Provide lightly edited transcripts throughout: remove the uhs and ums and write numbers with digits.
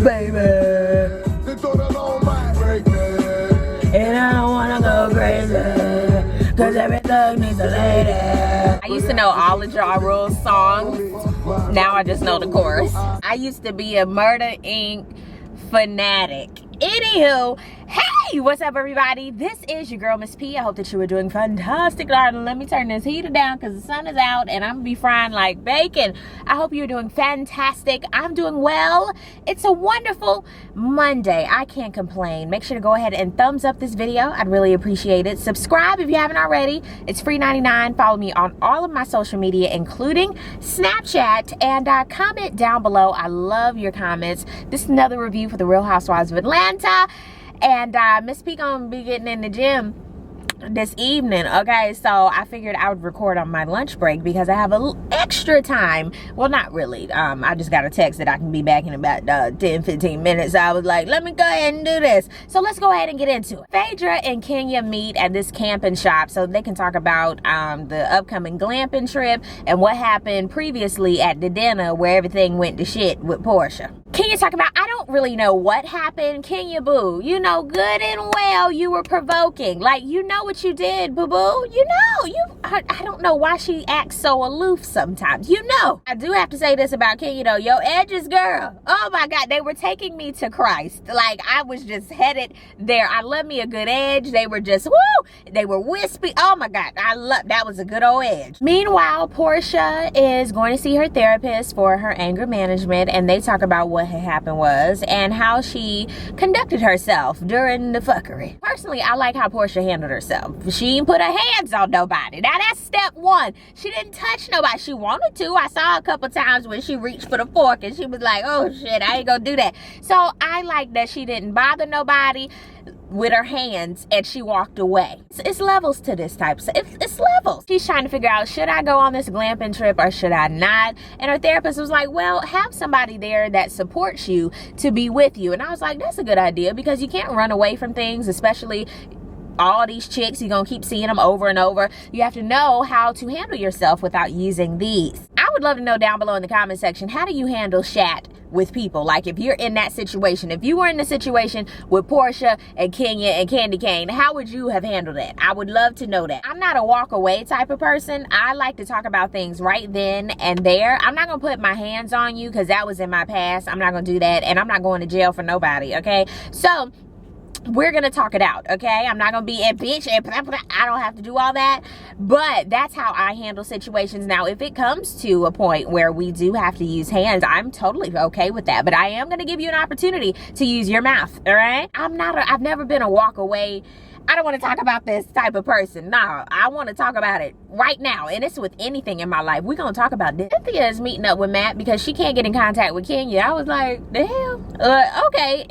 baby. And I don't wanna go crazy, cause every thug needs a lady. I used to know all of Ja Rule's songs. Now I just know the chorus. I used to be a Murder Inc. fanatic. Anywho, hey, what's up everybody? This is your girl Miss P. I hope that you are doing fantastic, darling. Let me turn this heater down because the sun is out and I'm gonna be frying like bacon. I hope you're doing fantastic. I'm doing well. It's a wonderful Monday. I can't complain. Make sure to go ahead and thumbs up this video. I'd really appreciate it. Subscribe if you haven't already. It's free 99. Follow me on all of my social media, including Snapchat, and comment down below. I love your comments. This is another review for the Real Housewives of Atlanta. And Miss P gonna be getting in the gym this evening, okay? So I figured I would record on my lunch break because I have a little extra time. Well, not really. I just got a text that I can be back in about 10-15 minutes. So I was like, let me go ahead and do this. So let's go ahead and get into it. Phaedra and Kenya meet at this camping shop so they can talk about the upcoming glamping trip and what happened previously at the dinner where everything went to shit with Portia. Kenya talking about, I don't really know what happened. Kenya, boo, you know good and well you were provoking. Like, you know what you did, boo-boo. You know, I don't know why she acts so aloof sometimes. You know. I do have to say this about Kenya, though. Yo, edges, girl. Oh, my God. They were taking me to Christ. Like, I was just headed there. I love me a good edge. They were just, woo! They were wispy. Oh, my God. That was a good old edge. Meanwhile, Portia is going to see her therapist for her anger management, and they talk about what had happened was and how she conducted herself during the fuckery. Personally, I like how Portia handled herself. She didn't put her hands on nobody. Now that's step one. She didn't touch nobody. She wanted to. I saw a couple times when she reached for the fork and she was like, oh shit, I ain't gonna do that. So I like that she didn't bother nobody with her hands and she walked away. It's levels to this type. It's levels. She's trying to figure out, should I go on this glamping trip or should I not? And her therapist was like, well, have somebody there that supports you to be with you. And I was like, that's a good idea because you can't run away from things, especially all these chicks. You're gonna keep seeing them over and over. You have to know how to handle yourself without using these. I would love to know down below in the comment section, how do you handle chat with people? Like, if you're in that situation, if you were in the situation with Portia and Kenya and Candy Cane, how would you have handled that? I would love to know that. I'm not a walk away type of person. I like to talk about things right then and there. I'm not gonna put my hands on you because that was in my past. I'm not gonna do that, and I'm not going to jail for nobody, okay? So we're gonna talk it out, okay? I'm not gonna be a bitch and blah, blah. I don't have to do all that, but that's how I handle situations. Now, if it comes to a point where we do have to use hands, I'm totally okay with that, but I am gonna give you an opportunity to use your mouth, all right? I've never been a walk away, I don't want to talk about this type of person. Nah, I want to talk about it right now. And it's with anything in my life. We're going to talk about this. Cynthia is meeting up with Matt because she can't get in contact with Kenya. I was like, the hell? Okay.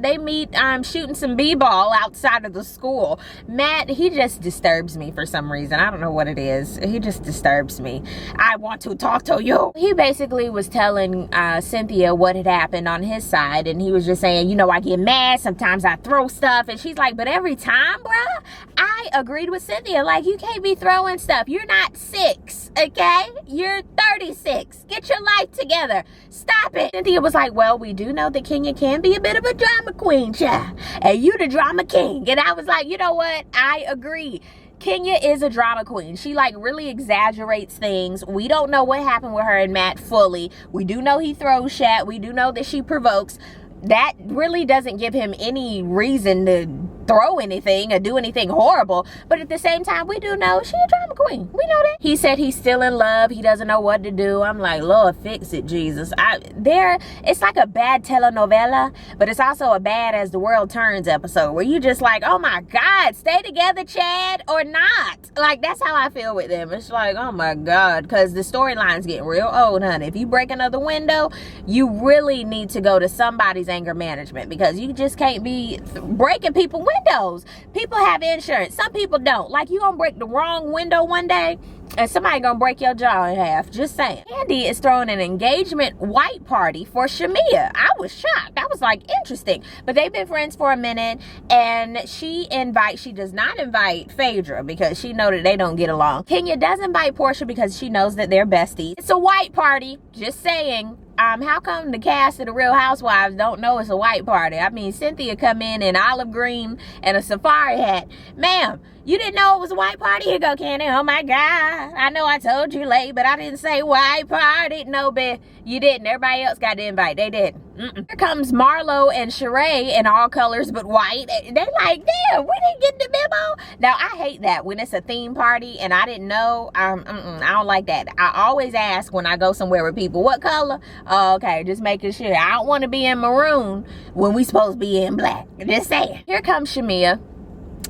They meet shooting some b-ball outside of the school. Matt, he just disturbs me for some reason. I don't know what it is. He just disturbs me. I want to talk to you. He basically was telling Cynthia what had happened on his side. And he was just saying, you know, I get mad. Sometimes I throw stuff. And she's like, but every time, bruh, I agreed with Cynthia. Like, you can't be throwing stuff. You're not 6, okay? You're 36. Get your life together. Stop it. Cynthia was like, well, we do know that Kenya can be a bit of a drama queen, child. And you the drama king. And I was like, you know what? I agree. Kenya is a drama queen. She like really exaggerates things. We don't know what happened with her and Matt fully. We do know he throws shit. We do know that she provokes. That really doesn't give him any reason to throw anything or do anything horrible, but at the same time, we do know she a drama queen. We know that. He said he's still in love. He doesn't know what to do. I'm like, Lord, fix it, Jesus. It's like a bad telenovela, but it's also a bad As the World Turns episode where you just like, oh my God, stay together, Chad, or not. Like, that's how I feel with them. It's like, oh my God, because the storyline's getting real old, honey. If you break another window, you really need to go to somebody's anger management because you just can't be breaking people windows. People have insurance. Some people don't. Like, you gonna break the wrong window one day and somebody gonna break your jaw in half. Just saying. Candy is throwing an engagement white party for Shamia. I was shocked. I was like, interesting. But they've been friends for a minute, and she does not invite Phaedra because she knows that they don't get along. Kenya does invite Portia because she knows that they're besties. It's a white party. Just saying. how come the cast of the Real Housewives don't know it's a white party? I mean, Cynthia come in olive green and a safari hat. Ma'am, you didn't know it was a white party? Here go Candy. Oh my God. I know I told you late, but I didn't say white party. No, bitch, you didn't. Everybody else got the invite. They didn't. Here comes Marlo and Sheree in all colors but white. They like, damn, we didn't get the memo. Now, I hate that when it's a theme party and I didn't know. I don't like that. I always ask when I go somewhere with people, what color? Oh, okay, just making sure. I don't want to be in maroon when we supposed to be in black. Just saying. Here comes Shamia.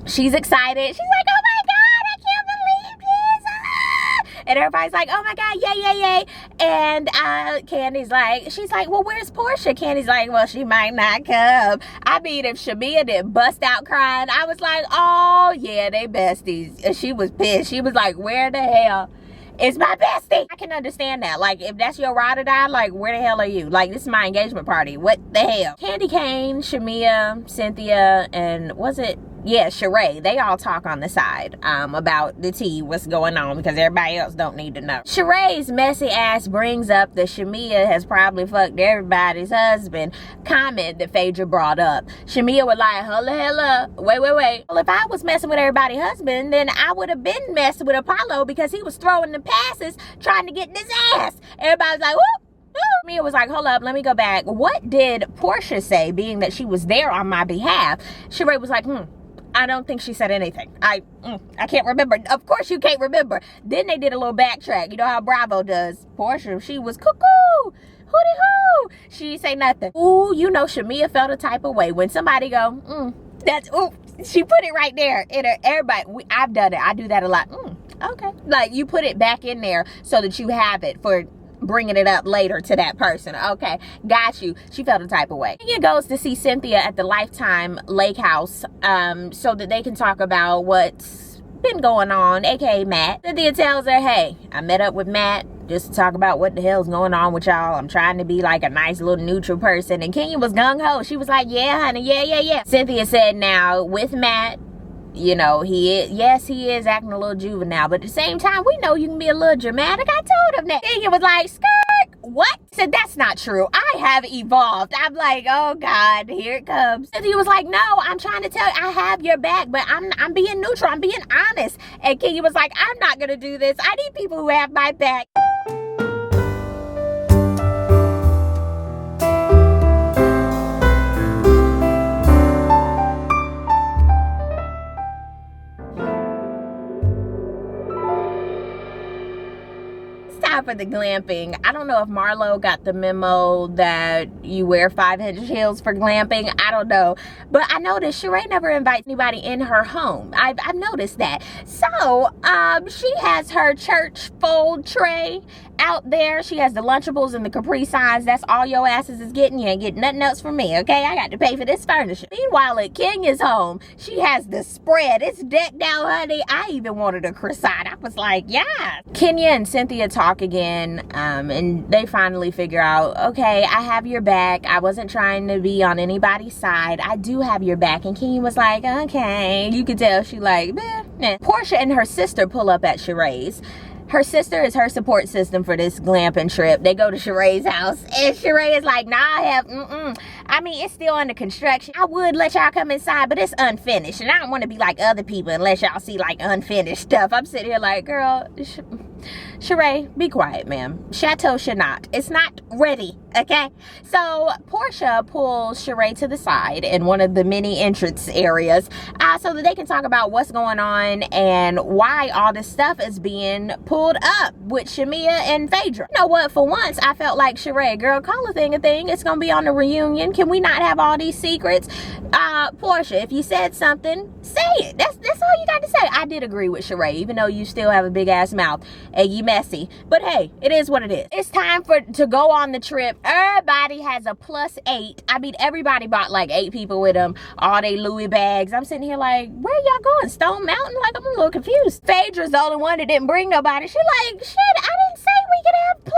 She's excited. She's like, oh my God, I can't believe this. Ah! And everybody's like, oh my God, yay, yay, yay. And Candy's like, she's like, well, where's Portia? Candy's like, well, she might not come. I mean, if Shamia didn't bust out crying, I was like, oh yeah, they besties. And she was pissed. She was like, where the hell is my bestie? I can understand that. Like, if that's your ride or die, like, where the hell are you? Like, this is my engagement party. What the hell? Candy Cane, Shamia, Cynthia, and was it? Yeah, Sheree. They all talk on the side about the tea, what's going on, because everybody else don't need to know. Sheree's messy ass brings up that Shamia has probably fucked everybody's husband comment that Phaedra brought up. Shamia was like, hello, wait. Well, if I was messing with everybody's husband, then I would have been messing with Apollo because he was throwing the passes trying to get in his ass. Everybody's like, whoop. Mia was like, hold up, let me go back. What did Portia say, being that she was there on my behalf? Sheree was like, I don't think she said anything. I can't remember. Of course you can't remember. Then they did a little backtrack. You know how Bravo does. Portia, she was cuckoo. Hooty-hoo. She didn't say nothing. Ooh, you know Shamia felt a type of way. When somebody go, she put it right there. Everybody, I've done it. I do that a lot. Okay. Like, you put it back in there so that you have it for bringing it up later to that person. Okay, got you. She felt a type of way. Kenya goes to see Cynthia at the Lifetime Lake House so that they can talk about what's been going on, aka Matt. Cynthia tells her, hey, I met up with Matt just to talk about what the hell's going on with y'all. I'm trying to be like a nice little neutral person. And Kenya was gung-ho. She was like, yeah, honey, yeah. Cynthia said, now, with Matt, you know, he is acting a little juvenile, but at the same time, we know you can be a little dramatic. I told him that. Kenya was like, skirt, what? I said, that's not true. I have evolved. I'm like, oh God, here it comes. And he was like, no, I'm trying to tell you, I have your back, but I'm being neutral. I'm being honest. And Kenya was like, I'm not going to do this. I need people who have my back. For the glamping, I don't know if Marlo got the memo that you wear 5-inch heels for glamping. I don't know, but I noticed Sheree never invites anybody in her home. I've noticed that. So she has her church fold tray out there. She has the Lunchables and the Capri Suns. That's all your asses is getting. You ain't getting nothing else from me, okay? I got to pay for this furniture. Meanwhile, at Kenya's home, she has the spread. It's decked out, honey. I even wanted a croissant. I was like, yeah. Kenya and Cynthia talk again, and they finally figure out, okay, I have your back. I wasn't trying to be on anybody's side. I do have your back. And Kenya was like, okay. You could tell she like, meh. Portia and her sister pull up at Sheree's. Her sister is her support system for this glamping trip. They go to Sheree's house, and Sheree is like, nah, I mean, it's still under construction. I would let y'all come inside, but it's unfinished, and I don't want to be like other people unless y'all see like unfinished stuff. I'm sitting here like, girl, Sheree, be quiet, ma'am. Chateau Chanat, it's not ready, okay? So Portia pulls Sheree to the side in one of the many entrance areas so that they can talk about what's going on and why all this stuff is being pulled up with Shamia and Phaedra. You know what? For once, I felt like, Sheree, girl, call a thing a thing. It's gonna be on the reunion. Can we not have all these secrets? Portia, if you said something, say it. That's all you got to say. I did agree with Sheree, even though you still have a big ass mouth and you messy. But hey, it is what it is. It's time to go on the trip. Everybody has a +8. I mean, everybody bought like 8 people with them. All they Louis bags. I'm sitting here like, where y'all going? Stone Mountain? Like, I'm a little confused. Phaedra's the only one that didn't bring nobody. She like, shit, I didn't say we could have +1s.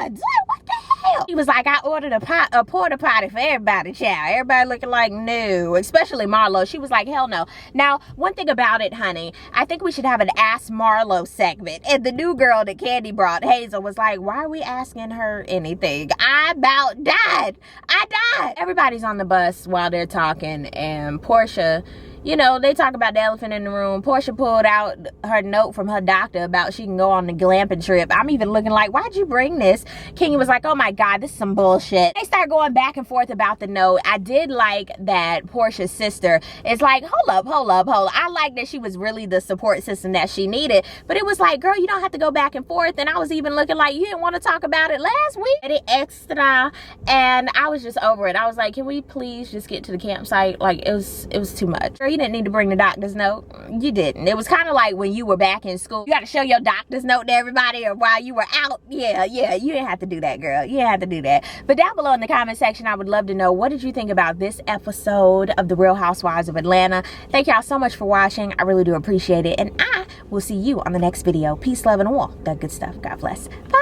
Like, what the hell? hell? He was like, I ordered a porta potty for everybody, child. Everybody looking like new, especially Marlo. She was like, hell no. Now, one thing about it, honey, I think we should have an Ask Marlo segment. And the new girl that Candy brought, Hazel, was like, why are we asking her anything? I about died. I died. Everybody's on the bus while they're talking, and Portia, you know, they talk about the elephant in the room. Portia pulled out her note from her doctor about she can go on the glamping trip. I'm even looking like, why'd you bring this? Kenya was like, oh my God, this is some bullshit. They start going back and forth about the note. I did like that Portia's sister is like, hold up. I like that she was really the support system that she needed. But it was like, girl, you don't have to go back and forth. And I was even looking like, you didn't want to talk about it last week. It extra. And I was just over it. I was like, can we please just get to the campsite? Like, it was too much. Girl, you didn't need to bring the doctor's note. You didn't. It was kind of like when you were back in school. You got to show your doctor's note to everybody, or while you were out. Yeah. You didn't have to do that, girl. You didn't have to do that. But down below in the comment section, I would love to know, what did you think about this episode of The Real Housewives of Atlanta? Thank y'all so much for watching. I really do appreciate it. And I will see you on the next video. Peace, love, and all that good stuff. God bless. Bye.